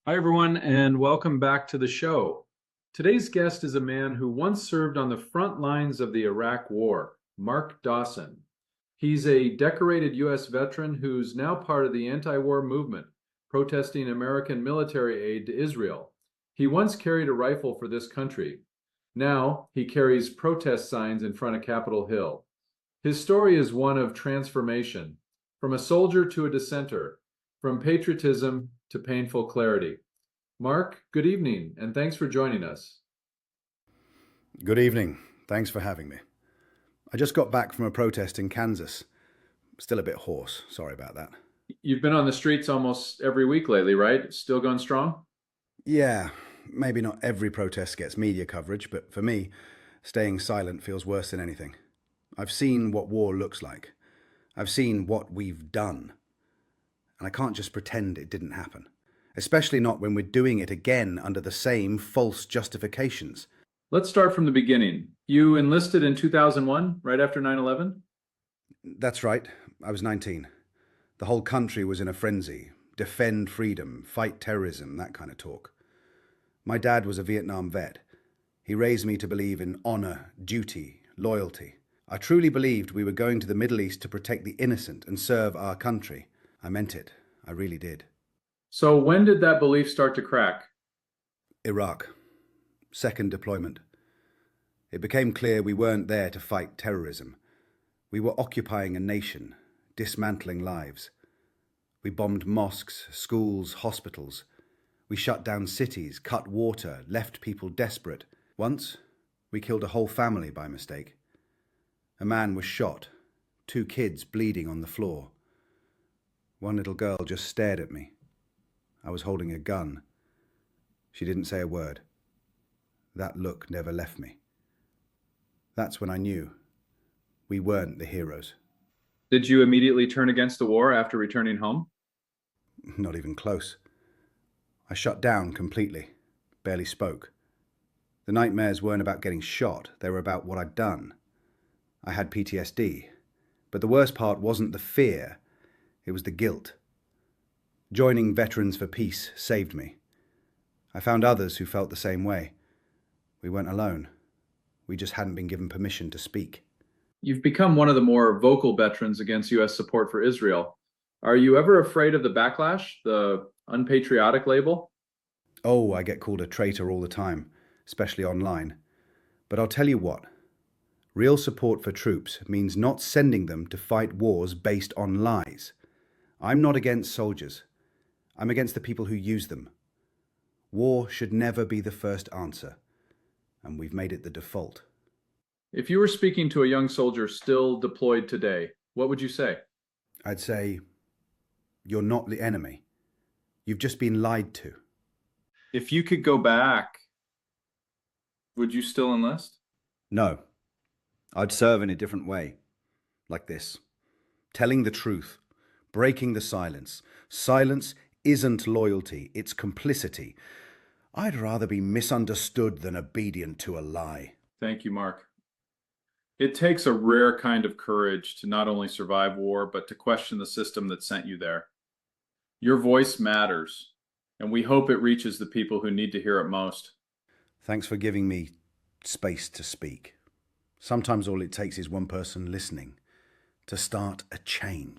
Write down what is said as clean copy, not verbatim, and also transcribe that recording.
Hi, everyone, and welcome back to the show. Today's guest is a man who once served on the front lines of the Iraq War, Mark Dawson. He's a decorated U.S. veteran who's now part of the anti-war movement, protesting American military aid to Israel. He once carried a rifle for this country. Now he carries protest signs in front of Capitol Hill. His story is one of transformation, from a soldier to a dissenter, from patriotism to painful clarity. Mark, good evening, and thanks for joining us. Good evening. Thanks for having me. I just got back from a protest in Kansas. Still a bit hoarse. Sorry about that. You've been on the streets almost every week lately, right? Still going strong? Yeah, maybe not every protest gets media coverage, but for me, staying silent feels worse than anything. I've seen what war looks like. I've seen what we've done. And I can't just pretend it didn't happen. Especially not when we're doing it again under the same false justifications. Let's start from the beginning. You enlisted in 2001, right after 9/11? That's right. I was 19. The whole country was in a frenzy. Defend freedom, fight terrorism, that kind of talk. My dad was a Vietnam vet. He raised me to believe in honor, duty, loyalty. I truly believed we were going to the Middle East to protect the innocent and serve our country. I meant it. I really did. So when did that belief start to crack? Iraq. Second deployment. It became clear we weren't there to fight terrorism. We were occupying a nation, dismantling lives. We bombed mosques, schools, hospitals. We shut down cities, cut water, left people desperate. Once, we killed a whole family by mistake. A man was shot, 2 kids bleeding on the floor. One little girl just stared at me. I was holding a gun. She didn't say a word. That look never left me. That's when I knew we weren't the heroes. Did you immediately turn against the war after returning home? Not even close. I shut down completely, barely spoke. The nightmares weren't about getting shot, they were about what I'd done. I had PTSD, but the worst part wasn't the fear, it was the guilt. Joining Veterans for Peace saved me. I found others who felt the same way. We weren't alone. We just hadn't been given permission to speak. You've become one of the more vocal veterans against U.S. support for Israel. Are you ever afraid of the backlash, the unpatriotic label? Oh, I get called a traitor all the time, especially online. But I'll tell you what. Real support for troops means not sending them to fight wars based on lies. I'm not against soldiers. I'm against the people who use them. War should never be the first answer, and we've made it the default. If you were speaking to a young soldier still deployed today, what would you say? I'd say, you're not the enemy. You've just been lied to. If you could go back, would you still enlist? No, I'd serve in a different way, like this. Telling the truth, breaking the silence. Silence isn't loyalty, it's complicity. I'd rather be misunderstood than obedient to a lie. Thank you, Mark. It takes a rare kind of courage to not only survive war, but to question the system that sent you there. Your voice matters, and we hope it reaches the people who need to hear it most. Thanks for giving me space to speak. Sometimes all it takes is one person listening to start a change.